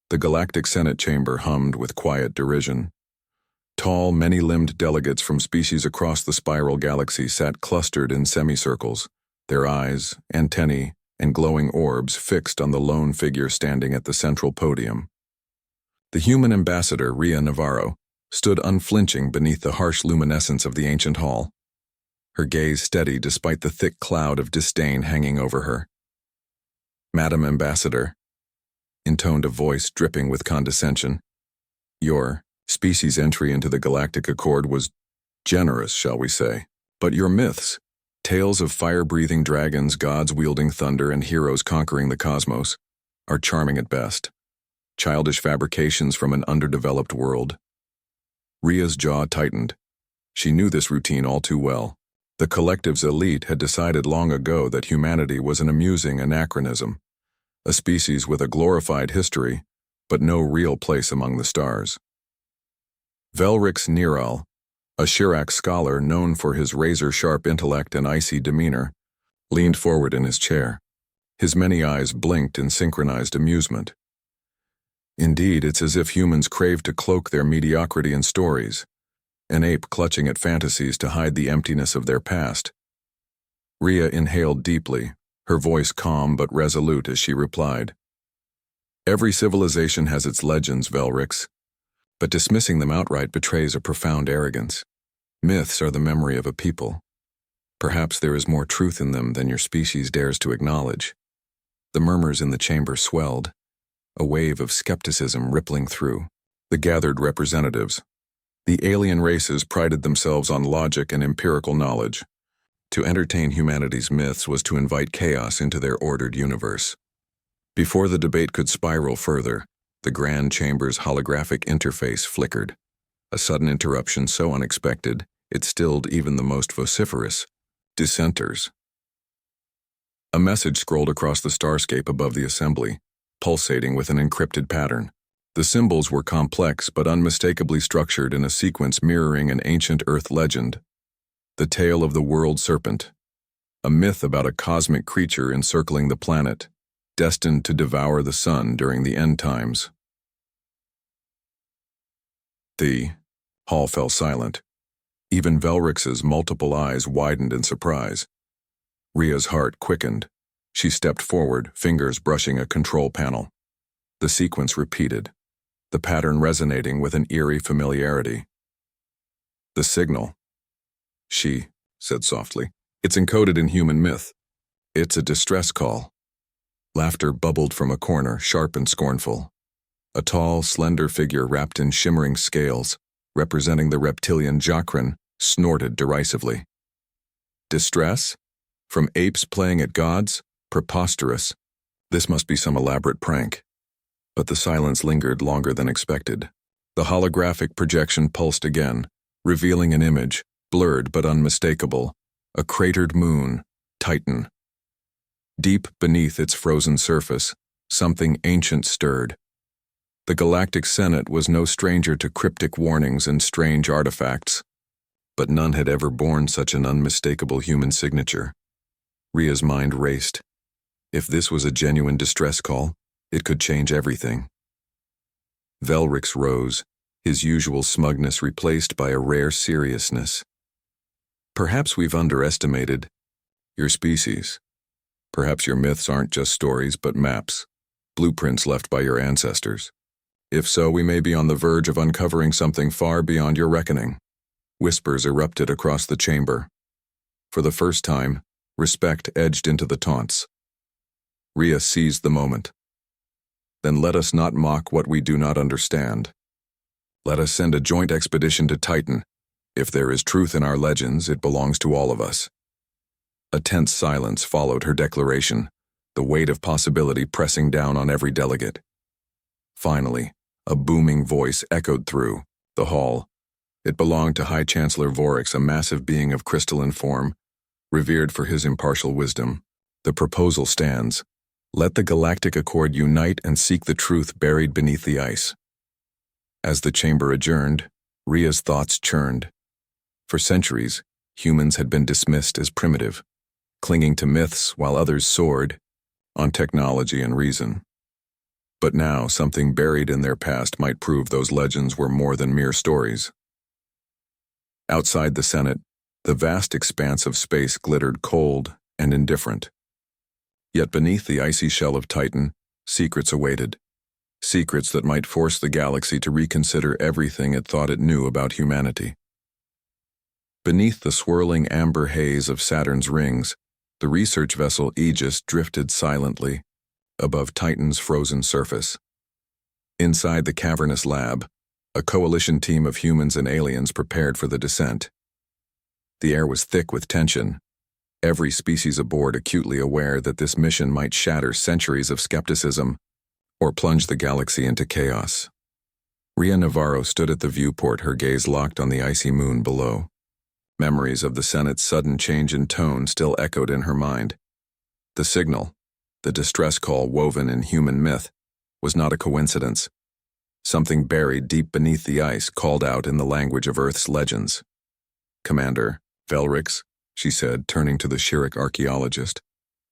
The Galactic Senate chamber hummed with quiet derision. Tall, many-limbed delegates from species across the spiral galaxy sat clustered in semicircles, their eyes, antennae, and glowing orbs fixed on the lone figure standing at the central podium. The human ambassador, Rhea Navarro, stood unflinching beneath the harsh luminescence of the ancient hall, her gaze steady despite the thick cloud of disdain hanging over her. "Madam Ambassador," intoned a voice dripping with condescension, "your species' entry into the Galactic Accord was generous, shall we say, but your myths, tales of fire-breathing dragons, gods wielding thunder, and heroes conquering the cosmos, are charming at best. Childish fabrications from an underdeveloped world." Rhea's jaw tightened. She knew this routine all too well. The collective's elite had decided long ago that humanity was an amusing anachronism, a species with a glorified history, but no real place among the stars. Velrix Niral, a Shirak scholar known for his razor-sharp intellect and icy demeanor, leaned forward in his chair. His many eyes blinked in synchronized amusement. Indeed, it's as if humans crave to cloak their mediocrity in stories, an ape clutching at fantasies to hide the emptiness of their past. Rhea inhaled deeply, her voice calm but resolute as she replied, "Every civilization has its legends, Velrix, but dismissing them outright betrays a profound arrogance. Myths are the memory of a people. Perhaps there is more truth in them than your species dares to acknowledge." The murmurs in the chamber swelled, a wave of skepticism rippling through the gathered representatives. The alien races prided themselves on logic and empirical knowledge. To entertain humanity's myths was to invite chaos into their ordered universe. Before the debate could spiral further, the Grand Chamber's holographic interface flickered, a sudden interruption so unexpected it stilled even the most vociferous dissenters. A message scrolled across the starscape above the assembly, pulsating with an encrypted pattern. The symbols were complex but unmistakably structured in a sequence mirroring an ancient Earth legend. The tale of the world serpent, a myth about a cosmic creature encircling the planet, destined to devour the sun during the end times. The hall fell silent. Even Velrix's multiple eyes widened in surprise. Rhea's heart quickened. She stepped forward, fingers brushing a control panel. The sequence repeated, the pattern resonating with an eerie familiarity. "The signal," she said softly. "It's encoded in human myth. It's a distress call." Laughter bubbled from a corner, sharp and scornful. A tall, slender figure wrapped in shimmering scales, representing the reptilian Jacrin, snorted derisively. "Distress? From apes playing at gods? Preposterous. This must be some elaborate prank." But the silence lingered longer than expected. The holographic projection pulsed again, revealing an image, blurred but unmistakable, a cratered moon, Titan. Deep beneath its frozen surface, something ancient stirred. The Galactic Senate was no stranger to cryptic warnings and strange artifacts, but none had ever borne such an unmistakable human signature. Rhea's mind raced. If this was a genuine distress call, it could change everything. Velrix rose, his usual smugness replaced by a rare seriousness. "Perhaps we've underestimated your species. Perhaps your myths aren't just stories but maps, blueprints left by your ancestors. If so, we may be on the verge of uncovering something far beyond your reckoning." Whispers erupted across the chamber. For the first time, respect edged into the taunts. Rhea seized the moment. "Then let us not mock what we do not understand. Let us send a joint expedition to Titan. If there is truth in our legends, it belongs to all of us." A tense silence followed her declaration, the weight of possibility pressing down on every delegate. Finally, a booming voice echoed through the hall. It belonged to High Chancellor Vorix, a massive being of crystalline form, revered for his impartial wisdom. "The proposal stands. Let the Galactic Accord unite and seek the truth buried beneath the ice." As the chamber adjourned, Rhea's thoughts churned. For centuries, humans had been dismissed as primitive, clinging to myths while others soared on technology and reason. But now, something buried in their past might prove those legends were more than mere stories. Outside the Senate, the vast expanse of space glittered cold and indifferent. Yet beneath the icy shell of Titan, secrets awaited. Secrets that might force the galaxy to reconsider everything it thought it knew about humanity. Beneath the swirling amber haze of Saturn's rings, the research vessel Aegis drifted silently above Titan's frozen surface. Inside the cavernous lab, a coalition team of humans and aliens prepared for the descent. The air was thick with tension, every species aboard acutely aware that this mission might shatter centuries of skepticism or plunge the galaxy into chaos. Ria Navarro stood at the viewport, her gaze locked on the icy moon below. Memories of the Senate's sudden change in tone still echoed in her mind. The signal, the distress call woven in human myth, was not a coincidence. Something buried deep beneath the ice called out in the language of Earth's legends. "Commander, Velrix," she said, turning to the Shirik archaeologist.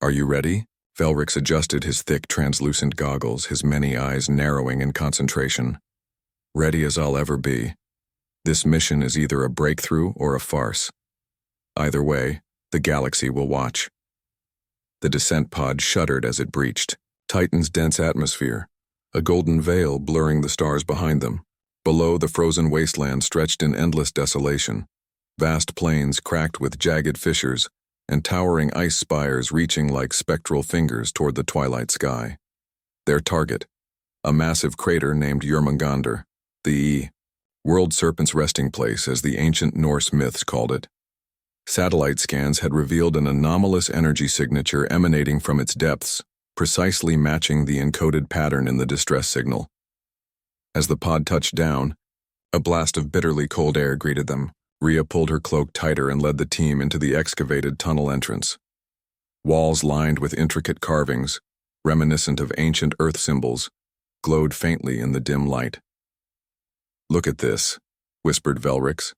"Are you ready?" Velrix adjusted his thick, translucent goggles, his many eyes narrowing in concentration. "Ready as I'll ever be. This mission is either a breakthrough or a farce. Either way, the galaxy will watch." The descent pod shuddered as it breached. Titan's dense atmosphere, a golden veil blurring the stars behind them. Below, the frozen wasteland stretched in endless desolation. Vast plains cracked with jagged fissures, and towering ice spires reaching like spectral fingers toward the twilight sky. Their target, a massive crater named Jörmungandr, the World Serpent's resting place, as the ancient Norse myths called it. Satellite scans had revealed an anomalous energy signature emanating from its depths, precisely matching the encoded pattern in the distress signal. As the pod touched down, a blast of bitterly cold air greeted them. Ria pulled her cloak tighter and led the team into the excavated tunnel entrance. Walls lined with intricate carvings, reminiscent of ancient Earth symbols, glowed faintly in the dim light. "Look at this," whispered Velrix,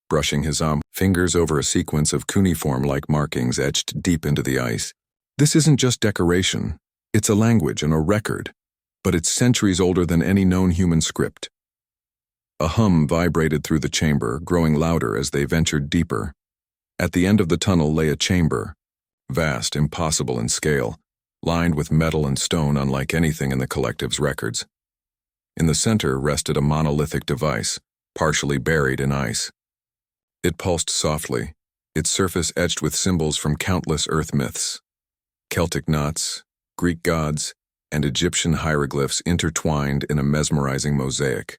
brushing his fingers over a sequence of cuneiform-like markings etched deep into the ice. "This isn't just decoration. It's a language and a record, but it's centuries older than any known human script." A hum vibrated through the chamber, growing louder as they ventured deeper. At the end of the tunnel lay a chamber, vast, impossible in scale, lined with metal and stone unlike anything in the collective's records. In the center rested a monolithic device, partially buried in ice. It pulsed softly, its surface etched with symbols from countless Earth myths. Celtic knots, Greek gods, and Egyptian hieroglyphs intertwined in a mesmerizing mosaic.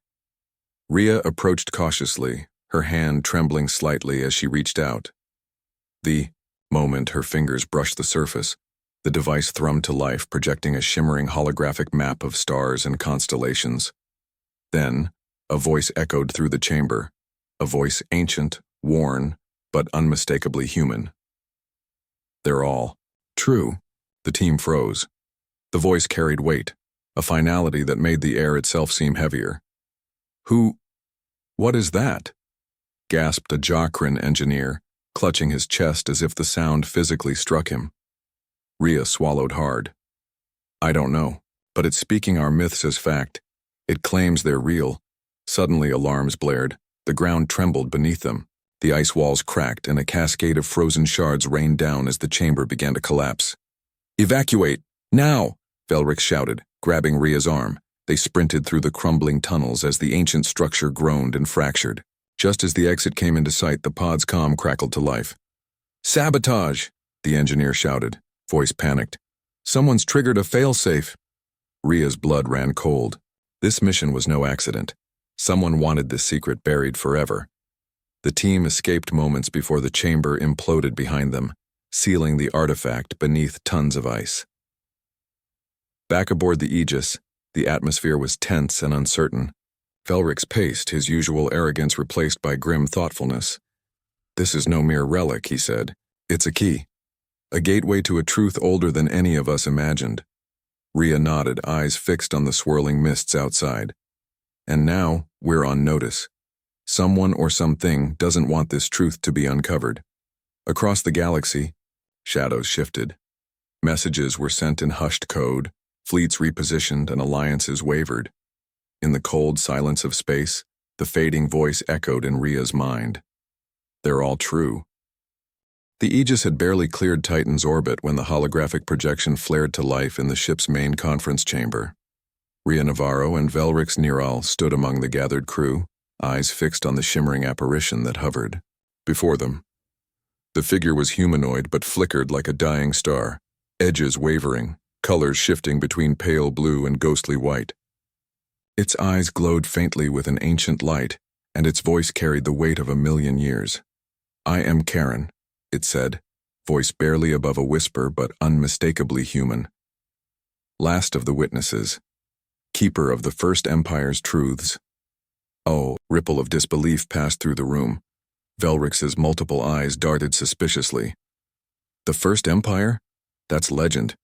Ria approached cautiously, her hand trembling slightly as she reached out. The moment her fingers brushed the surface, the device thrummed to life, projecting a shimmering holographic map of stars and constellations. Then, a voice echoed through the chamber, a voice ancient, worn, but unmistakably human. "They're all true." The team froze. The voice carried weight, a finality that made the air itself seem heavier. What is that?" gasped a Jokrin engineer, clutching his chest as if the sound physically struck him. Ria swallowed hard. "I don't know, but it's speaking our myths as fact. It claims they're real." Suddenly alarms blared. The ground trembled beneath them. The ice walls cracked and a cascade of frozen shards rained down as the chamber began to collapse. "Evacuate! Now!" Velrix shouted, grabbing Ria's arm. They sprinted through the crumbling tunnels as the ancient structure groaned and fractured. Just as the exit came into sight, the pod's comm crackled to life. "Sabotage!" the engineer shouted, voice panicked. "Someone's triggered a failsafe." Ria's blood ran cold. This mission was no accident. Someone wanted this secret buried forever. The team escaped moments before the chamber imploded behind them, sealing the artifact beneath tons of ice. Back aboard the Aegis, the atmosphere was tense and uncertain. Velrix paced, his usual arrogance replaced by grim thoughtfulness. "This is no mere relic," he said. "It's a key. A gateway to a truth older than any of us imagined." Ria nodded, eyes fixed on the swirling mists outside. "And now, we're on notice. Someone or something doesn't want this truth to be uncovered." Across the galaxy, shadows shifted. Messages were sent in hushed code, Fleets repositioned and alliances wavered. In the cold silence of space, the fading voice echoed in Rhea's mind. They're all true. The Aegis had barely cleared Titan's orbit when the holographic projection flared to life in the ship's main conference chamber. Rhea Navarro and Velrix Niral stood among the gathered crew, eyes fixed on the shimmering apparition that hovered before them. The figure was humanoid but flickered like a dying star, edges wavering, colors shifting between pale blue and ghostly white. Its eyes glowed faintly with an ancient light, and its voice carried the weight of 1,000,000 years. "I am Karen," it said, voice barely above a whisper but unmistakably human. Last of the witnesses, keeper of the First Empire's truths. Oh, ripple of disbelief passed through the room. Velrix's multiple eyes darted suspiciously. The First Empire? That's legend,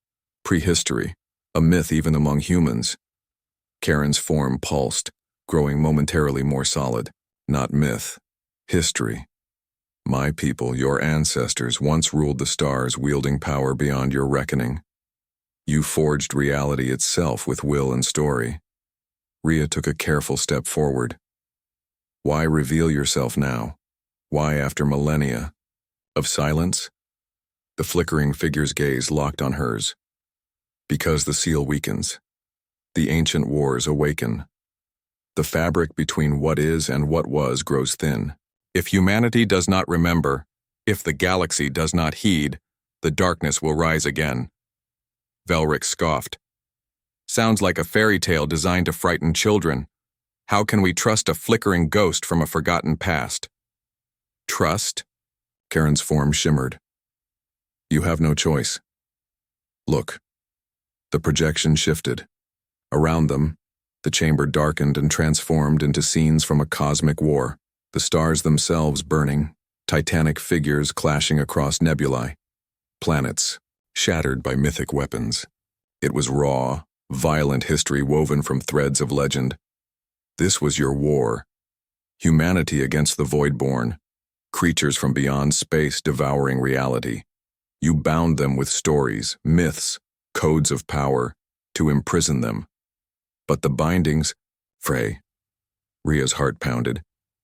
prehistory, a myth even among humans. Karen's form pulsed, growing momentarily more solid. Not myth, history. My people, your ancestors, once ruled the stars, wielding power beyond your reckoning. You forged reality itself with will and story. Rhea took a careful step forward. Why reveal yourself now? Why after millennia? Of silence? The flickering figure's gaze locked on hers. Because the seal weakens. The ancient wars awaken. The fabric between what is and what was grows thin. If humanity does not remember, if the galaxy does not heed, the darkness will rise again. Velrix scoffed. Sounds like a fairy tale designed to frighten children. How can we trust a flickering ghost from a forgotten past? Trust? Karen's form shimmered. You have no choice. Look. The projection shifted. Around them, the chamber darkened and transformed into scenes from a cosmic war, the stars themselves burning, titanic figures clashing across nebulae, planets shattered by mythic weapons. It was raw, violent history woven from threads of legend. This was your war. Humanity against the Voidborn, creatures from beyond space devouring reality. You bound them with stories, myths, codes of power, to imprison them. But the bindings, Frey. Rhea's heart pounded.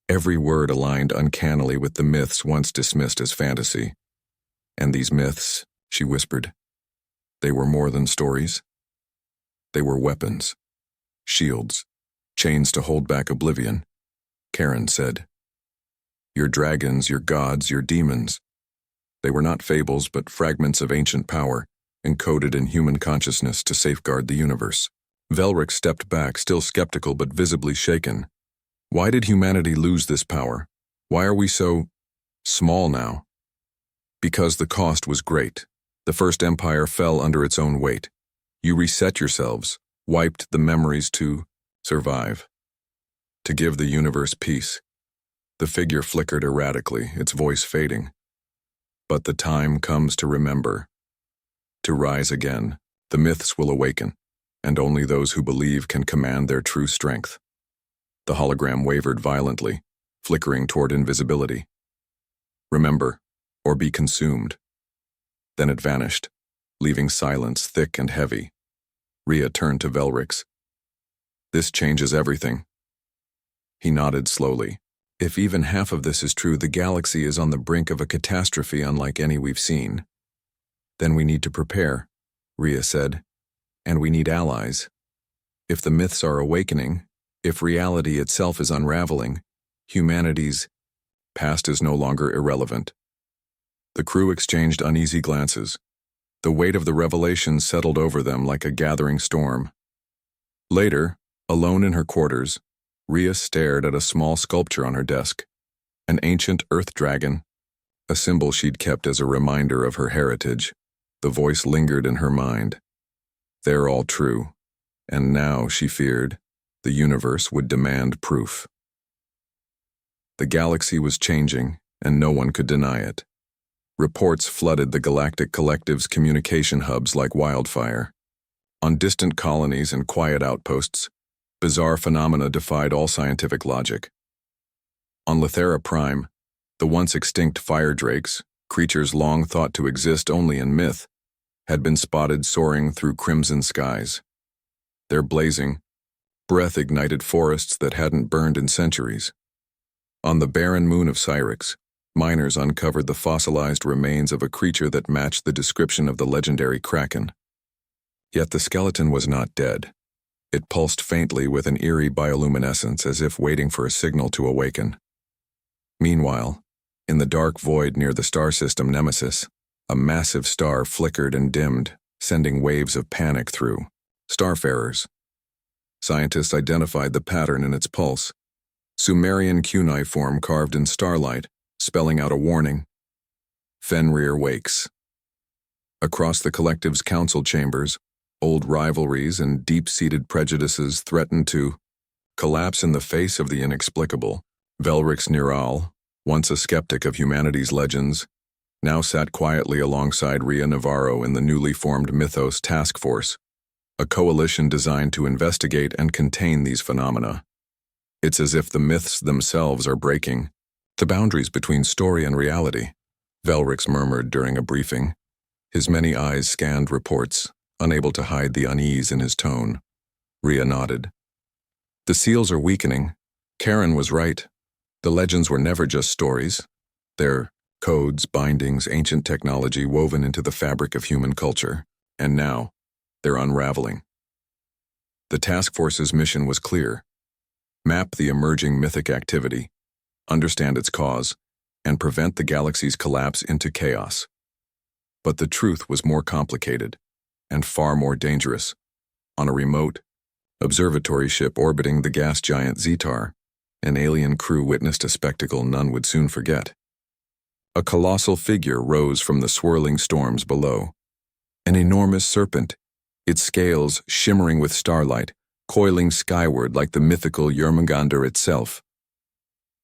Every word aligned uncannily with the myths once dismissed as fantasy. And these myths, she whispered, they were more than stories. They were weapons, shields, chains to hold back oblivion. Karen said, your dragons, your gods, your demons. They were not fables but fragments of ancient power, encoded in human consciousness to safeguard the universe. Velrix stepped back, still skeptical but visibly shaken. Why did humanity lose this power? Why are we so small now? Because the cost was great. The First Empire fell under its own weight. You reset yourselves, wiped the memories to survive, to give the universe peace. The figure flickered erratically, its voice fading. But the time comes to remember. To rise again, the myths will awaken, and only those who believe can command their true strength. The hologram wavered violently, flickering toward invisibility. Remember, or be consumed. Then it vanished, leaving silence thick and heavy. Rhea turned to Velrix. This changes everything. He nodded slowly. If even half of this is true, the galaxy is on the brink of a catastrophe unlike any we've seen. Then we need to prepare, Rhea said, and we need allies. If the myths are awakening, if reality itself is unraveling, humanity's past is no longer irrelevant. The crew exchanged uneasy glances. The weight of the revelation settled over them like a gathering storm. Later, alone in her quarters, Rhea stared at a small sculpture on her desk, an ancient earth dragon, a symbol she'd kept as a reminder of her heritage. The voice lingered in her mind. They're all true, and now, she feared, the universe would demand proof. The galaxy was changing, and no one could deny it. Reports flooded the Galactic Collective's communication hubs like wildfire. On distant colonies and quiet outposts, bizarre phenomena defied all scientific logic. On Lithera Prime, the once extinct fire drakes, creatures long thought to exist only in myth, had been spotted soaring through crimson skies. their blazing, breath-ignited forests that hadn't burned in centuries. On the barren moon of Cyrix, miners uncovered the fossilized remains of a creature that matched the description of the legendary Kraken. Yet the skeleton was not dead. It pulsed faintly with an eerie bioluminescence as if waiting for a signal to awaken. Meanwhile, in the dark void near the star system Nemesis, a massive star flickered and dimmed, sending waves of panic through starfarers. Scientists identified the pattern in its pulse, Sumerian cuneiform carved in starlight, spelling out a warning. Fenrir wakes. Across the collective's council chambers, old rivalries and deep-seated prejudices threatened to collapse in the face of the inexplicable. Velrix Niral, once a skeptic of humanity's legends, now sat quietly alongside Ria Navarro in the newly formed Mythos Task Force, a coalition designed to investigate and contain these phenomena. It's as if the myths themselves are breaking the boundaries between story and reality, Velrix murmured during a briefing. His many eyes scanned reports, unable to hide the unease in his tone. Ria nodded. The seals are weakening. Karen was right. The legends were never just stories. They're codes, bindings, ancient technology woven into the fabric of human culture. And now, they're unraveling. The task force's mission was clear. Map the emerging mythic activity, understand its cause, and prevent the galaxy's collapse into chaos. But the truth was more complicated, and far more dangerous. On a remote, observatory ship orbiting the gas giant Zetar, an alien crew witnessed a spectacle none would soon forget. A colossal figure rose from the swirling storms below. An enormous serpent, its scales shimmering with starlight, coiling skyward like the mythical Jörmungandr itself.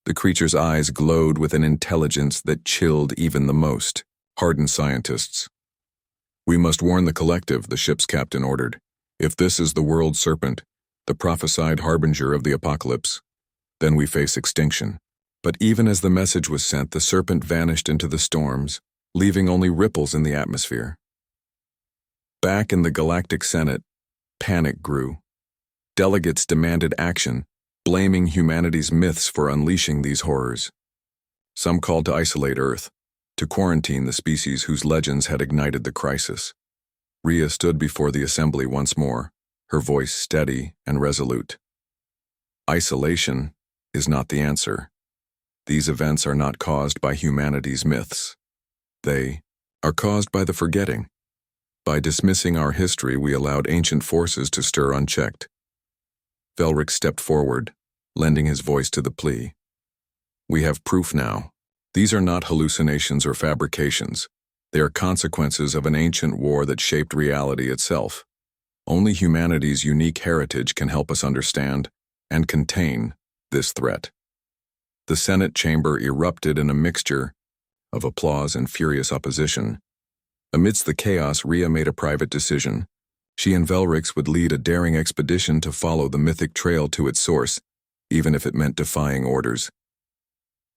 The creature's eyes glowed with an intelligence that chilled even the most hardened scientists. "We must warn the collective," the ship's captain ordered. "If this is the world serpent, the prophesied harbinger of the apocalypse, then we face extinction." But even as the message was sent, the serpent vanished into the storms, leaving only ripples in the atmosphere. Back in the Galactic Senate, panic grew. Delegates demanded action, blaming humanity's myths for unleashing these horrors. Some called to isolate Earth, to quarantine the species whose legends had ignited the crisis. Ria stood before the assembly once more, her voice steady and resolute. Isolation is not the answer. These events are not caused by humanity's myths. They are caused by the forgetting. By dismissing our history, we allowed ancient forces to stir unchecked. Velrix stepped forward, lending his voice to the plea. "We have proof now. These are not hallucinations or fabrications. They are consequences of an ancient war that shaped reality itself. Only humanity's unique heritage can help us understand and contain this threat." The Senate chamber erupted in a mixture of applause and furious opposition. Amidst the chaos, Ria made a private decision. She and Velrix would lead a daring expedition to follow the mythic trail to its source, even if it meant defying orders.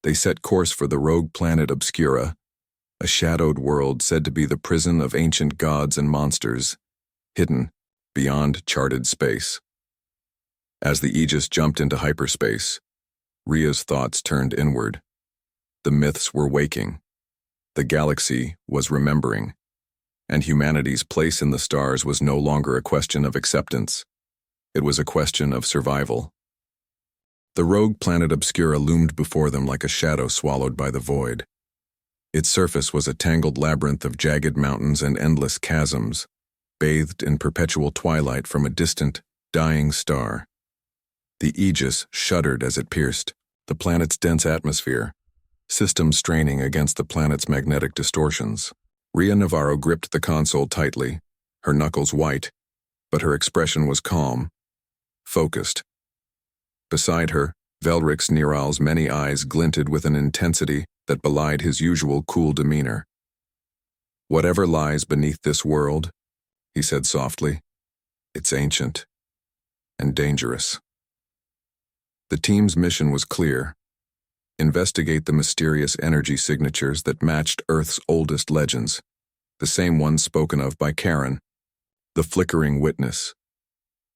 They set course for the rogue planet Obscura, a shadowed world said to be the prison of ancient gods and monsters, hidden beyond charted space. As the Aegis jumped into hyperspace, Ria's thoughts turned inward. The myths were waking. The galaxy was remembering. And humanity's place in the stars was no longer a question of acceptance. It was a question of survival. The rogue planet Obscura loomed before them like a shadow swallowed by the void. Its surface was a tangled labyrinth of jagged mountains and endless chasms, bathed in perpetual twilight from a distant, dying star. The Aegis shuddered as it pierced the planet's dense atmosphere, systems straining against the planet's magnetic distortions. Ria Navarro gripped the console tightly, her knuckles white, but her expression was calm, focused. Beside her, Velrix Niral's many eyes glinted with an intensity that belied his usual cool demeanor. "Whatever lies beneath this world," he said softly, "it's ancient and dangerous." The team's mission was clear. Investigate the mysterious energy signatures that matched Earth's oldest legends, the same ones spoken of by Karen, the flickering witness.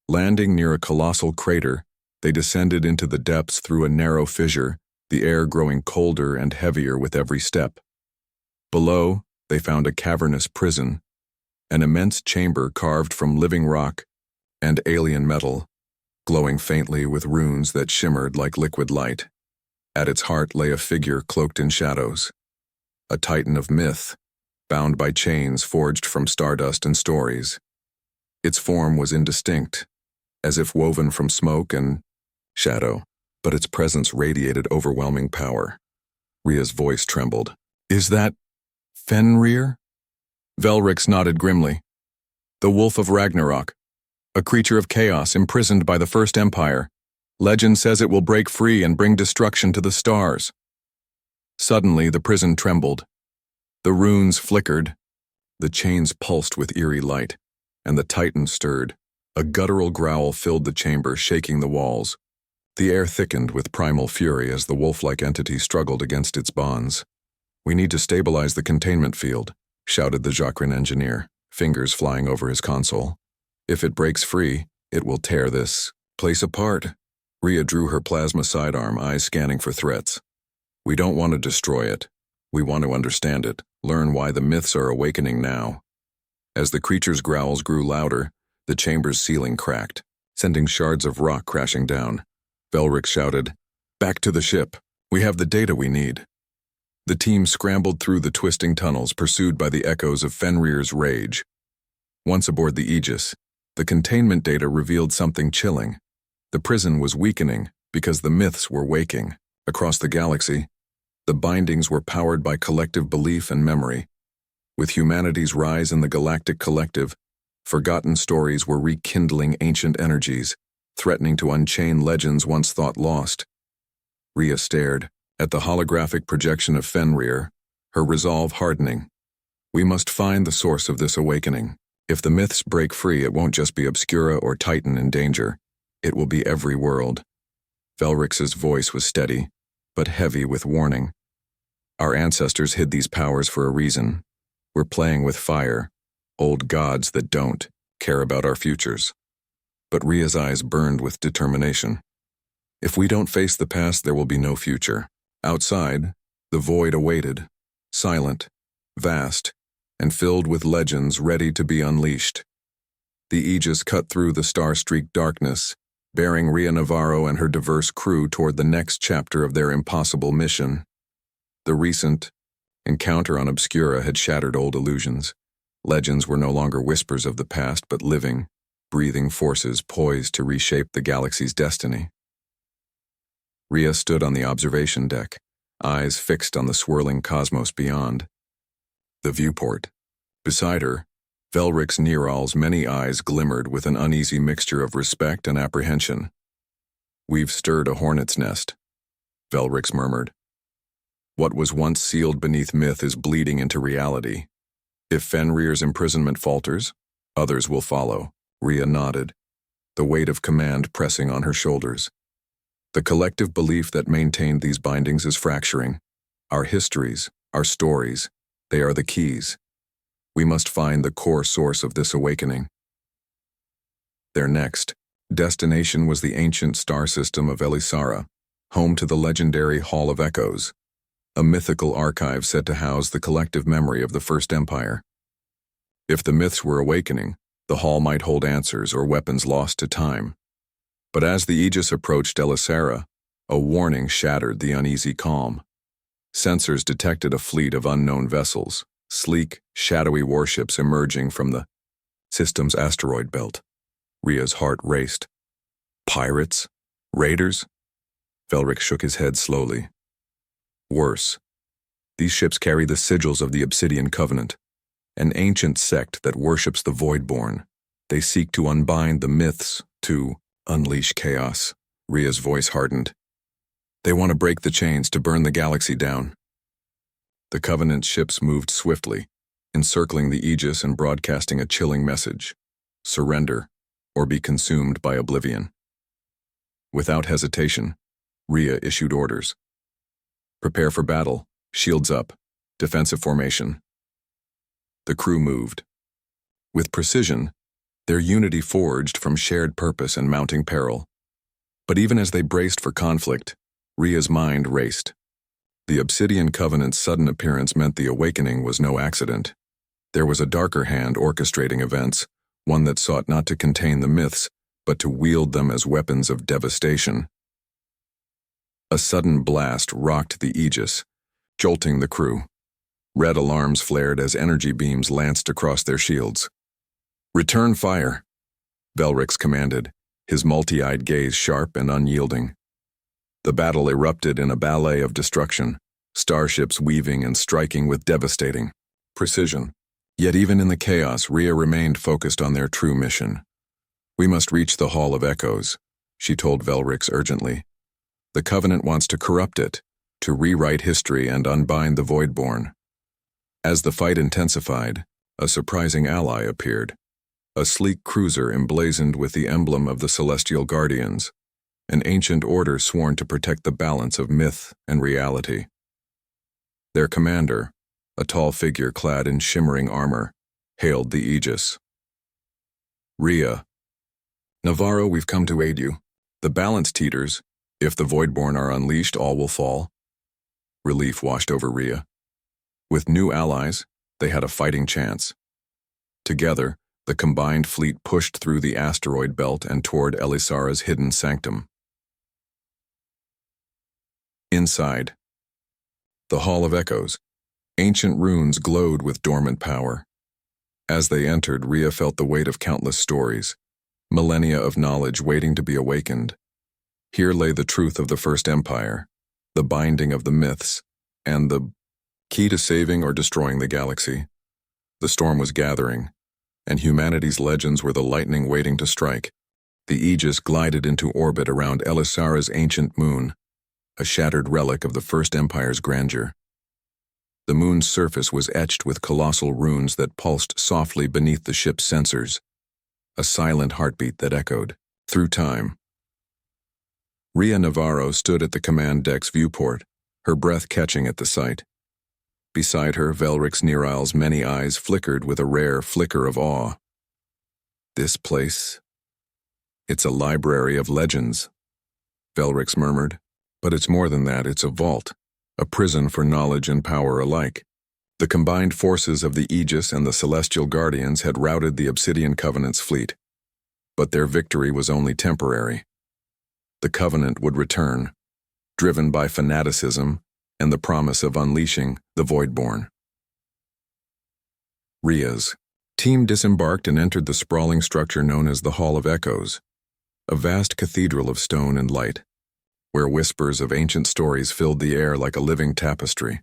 Landing near a colossal crater, they descended into the depths through a narrow fissure, the air growing colder and heavier with every step. Below, they found a cavernous prison, an immense chamber carved from living rock and alien metal, glowing faintly with runes that shimmered like liquid light. At its heart lay a figure cloaked in shadows, a titan of myth, bound by chains forged from stardust and stories. Its form was indistinct, as if woven from smoke and shadow, but its presence radiated overwhelming power. Rhea's voice trembled. "Is that Fenrir?" Velrix nodded grimly. "The Wolf of Ragnarok, a creature of chaos imprisoned by the First Empire. Legend says it will break free and bring destruction to the stars." Suddenly, the prison trembled. The runes flickered, the chains pulsed with eerie light, and the titan stirred. A guttural growl filled the chamber, shaking the walls. The air thickened with primal fury as the wolf-like entity struggled against its bonds. "We need to stabilize the containment field," shouted the Jacqueline engineer, fingers flying over his console. "If it breaks free, it will tear this place apart." Rhea drew her plasma sidearm, eyes scanning for threats. "We don't want to destroy it. We want to understand it, learn why the myths are awakening now." As the creature's growls grew louder, the chamber's ceiling cracked, sending shards of rock crashing down. Velrix shouted, "Back to the ship. We have the data we need." The team scrambled through the twisting tunnels, pursued by the echoes of Fenrir's rage. Once aboard the Aegis, the containment data revealed something chilling. The prison was weakening because the myths were waking. Across the galaxy, the bindings were powered by collective belief and memory. With humanity's rise in the Galactic collective, forgotten stories were rekindling ancient energies, threatening to unchain legends once thought lost. Rhea stared at the holographic projection of Fenrir, her resolve hardening. "We must find the source of this awakening. If the myths break free, it won't just be Obscura or Titan in danger. It will be every world." Velrix's voice was steady, but heavy with warning. "Our ancestors hid these powers for a reason. We're playing with fire, old gods that don't care about our futures." But Rhea's eyes burned with determination. "If we don't face the past, there will be no future." Outside, the void awaited, silent, vast, and filled with legends ready to be unleashed. The Aegis cut through the star-streaked darkness, bearing Rhea Navarro and her diverse crew toward the next chapter of their impossible mission. The recent encounter on Obscura had shattered old illusions. Legends were no longer whispers of the past, but living, breathing forces poised to reshape the galaxy's destiny. Rhea stood on the observation deck, eyes fixed on the swirling cosmos beyond. The viewport. Beside her, Velrix Niral's many eyes glimmered with an uneasy mixture of respect and apprehension. "We've stirred a hornet's nest," Velrix murmured. "What was once sealed beneath myth is bleeding into reality. If Fenrir's imprisonment falters, others will follow." Rhea nodded, the weight of command pressing on her shoulders. "The collective belief that maintained these bindings is fracturing. Our histories, our stories, they are the keys. We must find the core source of this awakening." Their next destination was the ancient star system of Elisara, home to the legendary Hall of Echoes, a mythical archive said to house the collective memory of the First Empire. If the myths were awakening, the hall might hold answers or weapons lost to time. But as the Aegis approached Elisara, a warning shattered the uneasy calm. Sensors detected a fleet of unknown vessels, sleek, shadowy warships emerging from the system's asteroid belt. Rhea's heart raced. "Pirates? Raiders?" Velrix shook his head slowly. "Worse. These ships carry the sigils of the Obsidian Covenant, an ancient sect that worships the Voidborn. They seek to unbind the myths, to unleash chaos." Rhea's voice hardened. "They want to break the chains, to burn the galaxy down." The Covenant ships moved swiftly, encircling the Aegis and broadcasting a chilling message: surrender, or be consumed by oblivion. Without hesitation, Rhea issued orders. "Prepare for battle, shields up, defensive formation." The crew moved. With precision, their unity forged from shared purpose and mounting peril. But even as they braced for conflict, Rhea's mind raced. The Obsidian Covenant's sudden appearance meant the awakening was no accident. There was a darker hand orchestrating events, one that sought not to contain the myths, but to wield them as weapons of devastation. A sudden blast rocked the Aegis, jolting the crew. Red alarms flared as energy beams lanced across their shields. "Return fire," Velrix commanded, his multi-eyed gaze sharp and unyielding. The battle erupted in a ballet of destruction, starships weaving and striking with devastating precision. Yet even in the chaos, Rhea remained focused on their true mission. "We must reach the Hall of Echoes," she told Velrix urgently. "The Covenant wants to corrupt it, to rewrite history and unbind the Voidborn." As the fight intensified, a surprising ally appeared. A sleek cruiser emblazoned with the emblem of the Celestial Guardians, an ancient order sworn to protect the balance of myth and reality. Their commander, a tall figure clad in shimmering armor, hailed the Aegis. "Rhea, Navarro, we've come to aid you. The balance teeters. If the Voidborn are unleashed, all will fall." Relief washed over Rhea. With new allies, they had a fighting chance. Together, the combined fleet pushed through the asteroid belt and toward Elisara's hidden sanctum. Inside, the Hall of Echoes, ancient runes glowed with dormant power. As they entered, Rhea felt the weight of countless stories, millennia of knowledge waiting to be awakened. Here lay the truth of the First Empire, the binding of the myths, and the key to saving or destroying the galaxy. The storm was gathering, and humanity's legends were the lightning waiting to strike. The Aegis glided into orbit around Elisara's ancient moon, a shattered relic of the First Empire's grandeur. The moon's surface was etched with colossal runes that pulsed softly beneath the ship's sensors, a silent heartbeat that echoed through time. Rhea Navarro stood at the command deck's viewport, her breath catching at the sight. Beside her, Velrix Nerile's many eyes flickered with a rare flicker of awe. "This place, it's a library of legends," Velrix murmured. "But it's more than that, it's a vault, a prison for knowledge and power alike." The combined forces of the Aegis and the Celestial Guardians had routed the Obsidian Covenant's fleet. But their victory was only temporary. The Covenant would return, driven by fanaticism and the promise of unleashing the Voidborn. Rhea's team disembarked and entered the sprawling structure known as the Hall of Echoes, a vast cathedral of stone and light, where whispers of ancient stories filled the air like a living tapestry.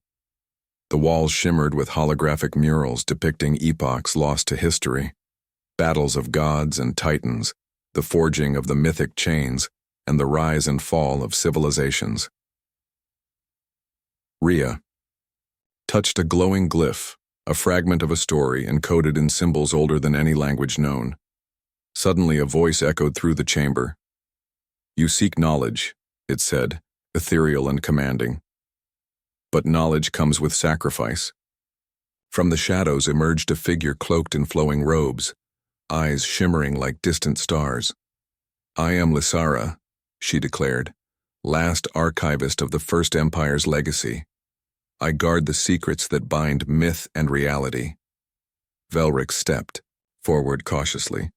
The walls shimmered with holographic murals depicting epochs lost to history, battles of gods and titans, the forging of the mythic chains, and the rise and fall of civilizations. Rhea touched a glowing glyph, a fragment of a story encoded in symbols older than any language known. Suddenly a voice echoed through the chamber. "You seek knowledge," it said, ethereal and commanding. "But knowledge comes with sacrifice." From the shadows emerged a figure cloaked in flowing robes, eyes shimmering like distant stars. "I am Lisara," she declared, "last archivist of the First Empire's legacy. I guard the secrets that bind myth and reality." Velrix stepped forward cautiously.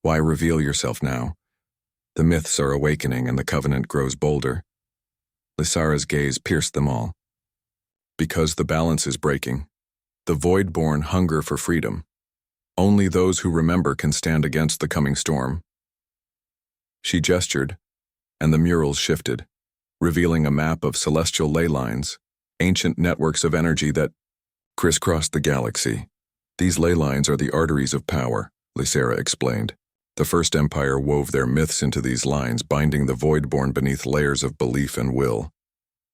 "Why reveal yourself now? The myths are awakening and the Covenant grows bolder." Lisara's gaze pierced them all. "Because the balance is breaking. The Voidborn hunger for freedom. Only those who remember can stand against the coming storm." She gestured, and the murals shifted, revealing a map of celestial ley lines, ancient networks of energy that crisscrossed the galaxy. "These ley lines are the arteries of power," Lisara explained. "The First Empire wove their myths into these lines, binding the Voidborn beneath layers of belief and will."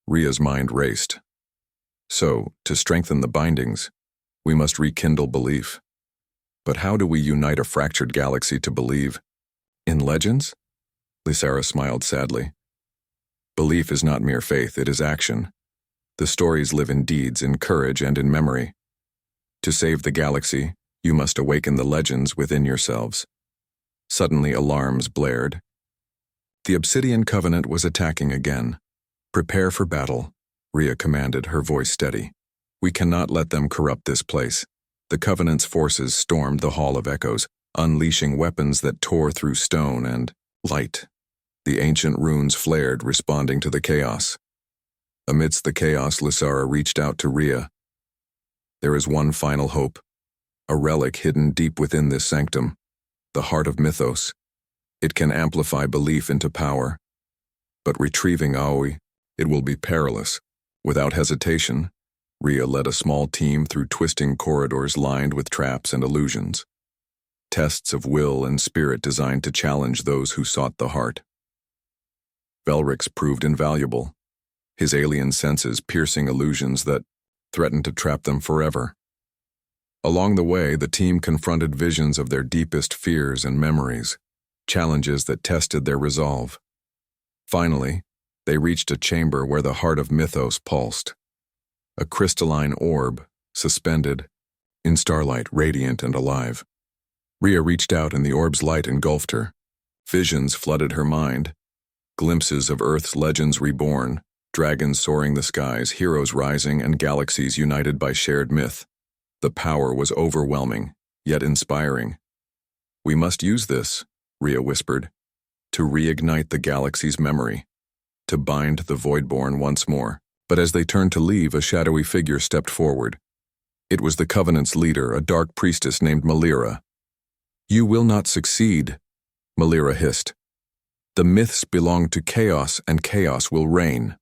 Rhea's mind raced. "So, to strengthen the bindings, we must rekindle belief. But how do we unite a fractured galaxy to believe? In legends?" Lisara smiled sadly. "Belief is not mere faith, it is action. The stories live in deeds, in courage, and in memory. To save the galaxy, You must awaken the legends within yourselves. Suddenly alarms blared. The Obsidian Covenant was attacking again. Prepare for battle, Rhea commanded, her voice steady. We cannot let them corrupt this place. The Covenant's forces stormed the Hall of Echoes, unleashing weapons that tore through stone and light. The ancient runes flared, responding to the chaos. Amidst the chaos, Lysara reached out to Rhea. There is one final hope, a relic hidden deep within this sanctum, the heart of mythos. It can amplify belief into power. But retrieving Aoi, it will be perilous. Without hesitation, Rhea led a small team through twisting corridors lined with traps and illusions. Tests of will and spirit designed to challenge those who sought the heart. Velrix proved invaluable, his alien senses piercing illusions that threatened to trap them forever. Along the way, the team confronted visions of their deepest fears and memories, challenges that tested their resolve. Finally, they reached a chamber where the heart of mythos pulsed. A crystalline orb, suspended, in starlight, radiant and alive. Rhea reached out and the orb's light engulfed her. Visions flooded her mind. Glimpses of Earth's legends reborn, dragons soaring the skies, heroes rising, and galaxies united by shared myth. The power was overwhelming, yet inspiring. We must use this, Rhea whispered, to reignite the galaxy's memory, to bind the Voidborn once more. But as they turned to leave, a shadowy figure stepped forward. It was the Covenant's leader, a dark priestess named Malira. You will not succeed, Malira hissed. The myths belong to chaos, and chaos will reign.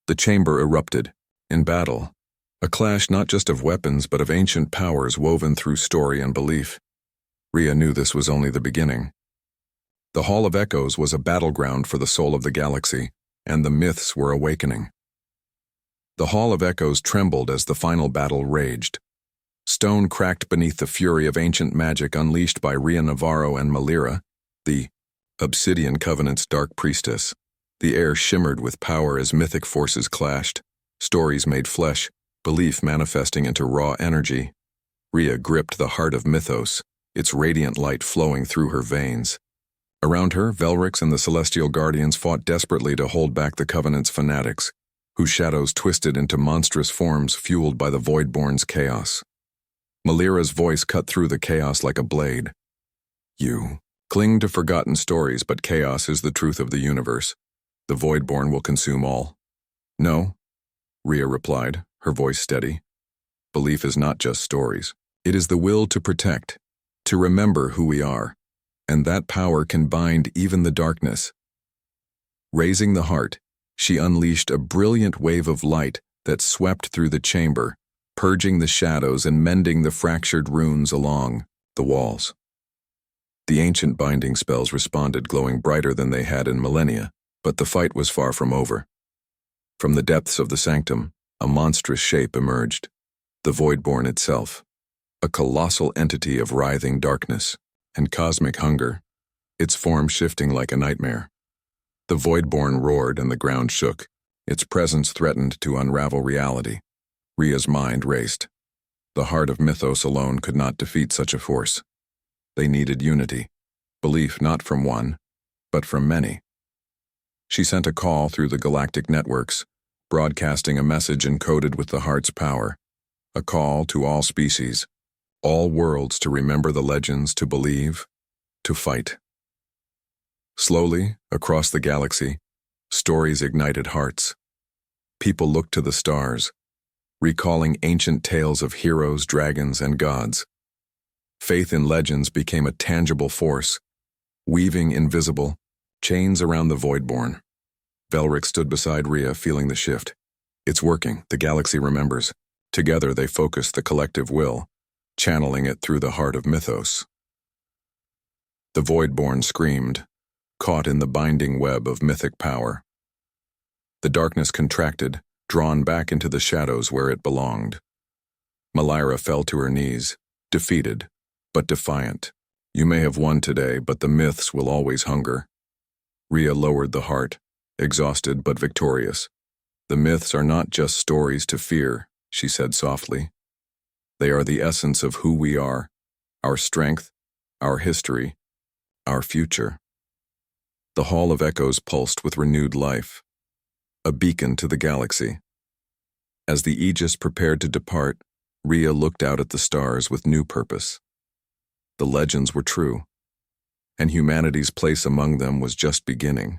The chamber erupted, in battle, a clash not just of weapons but of ancient powers woven through story and belief. Rhea knew this was only the beginning. The Hall of Echoes was a battleground for the soul of the galaxy, and the myths were awakening. The Hall of Echoes trembled as the final battle raged. Stone cracked beneath the fury of ancient magic unleashed by Rhea Navarro and Malira, the Obsidian Covenant's dark priestess. The air shimmered with power as mythic forces clashed, stories made flesh, belief manifesting into raw energy. Rhea gripped the heart of mythos, its radiant light flowing through her veins. Around her, Velrix and the Celestial Guardians fought desperately to hold back the Covenant's fanatics, whose shadows twisted into monstrous forms fueled by the Voidborn's chaos. Malira's voice cut through the chaos like a blade. You cling to forgotten stories, but chaos is the truth of the universe. The Voidborn will consume all. No, Rhea replied, her voice steady. Belief is not just stories. It is the will to protect, to remember who we are, and that power can bind even the darkness. Raising the heart, she unleashed a brilliant wave of light that swept through the chamber, purging the shadows and mending the fractured runes along the walls. The ancient binding spells responded, glowing brighter than they had in millennia, but the fight was far from over. From the depths of the sanctum, a monstrous shape emerged, the Voidborn itself, a colossal entity of writhing darkness and cosmic hunger, its form shifting like a nightmare. The Voidborn roared and the ground shook, its presence threatened to unravel reality. Rhea's mind raced. The heart of mythos alone could not defeat such a force. They needed unity, belief not from one, but from many. She sent a call through the galactic networks, broadcasting a message encoded with the heart's power, a call to all species, all worlds to remember the legends, to believe, to fight. Slowly, across the galaxy, stories ignited hearts. People looked to the stars, recalling ancient tales of heroes, dragons, and gods. Faith in legends became a tangible force, weaving invisible chains around the Voidborn. Velrix stood beside Rhea, feeling the shift. It's working, the galaxy remembers. Together they focused the collective will, channeling it through the heart of mythos. The Voidborn screamed, caught in the binding web of mythic power. The darkness contracted, drawn back into the shadows where it belonged. Malira fell to her knees, defeated, but defiant. You may have won today, but the myths will always hunger. Rhea lowered the heart, exhausted but victorious. The myths are not just stories to fear, she said softly. They are the essence of who we are, our strength, our history, our future. The Hall of Echoes pulsed with renewed life, a beacon to the galaxy. As the Aegis prepared to depart, Rhea looked out at the stars with new purpose. The legends were true, and humanity's place among them was just beginning.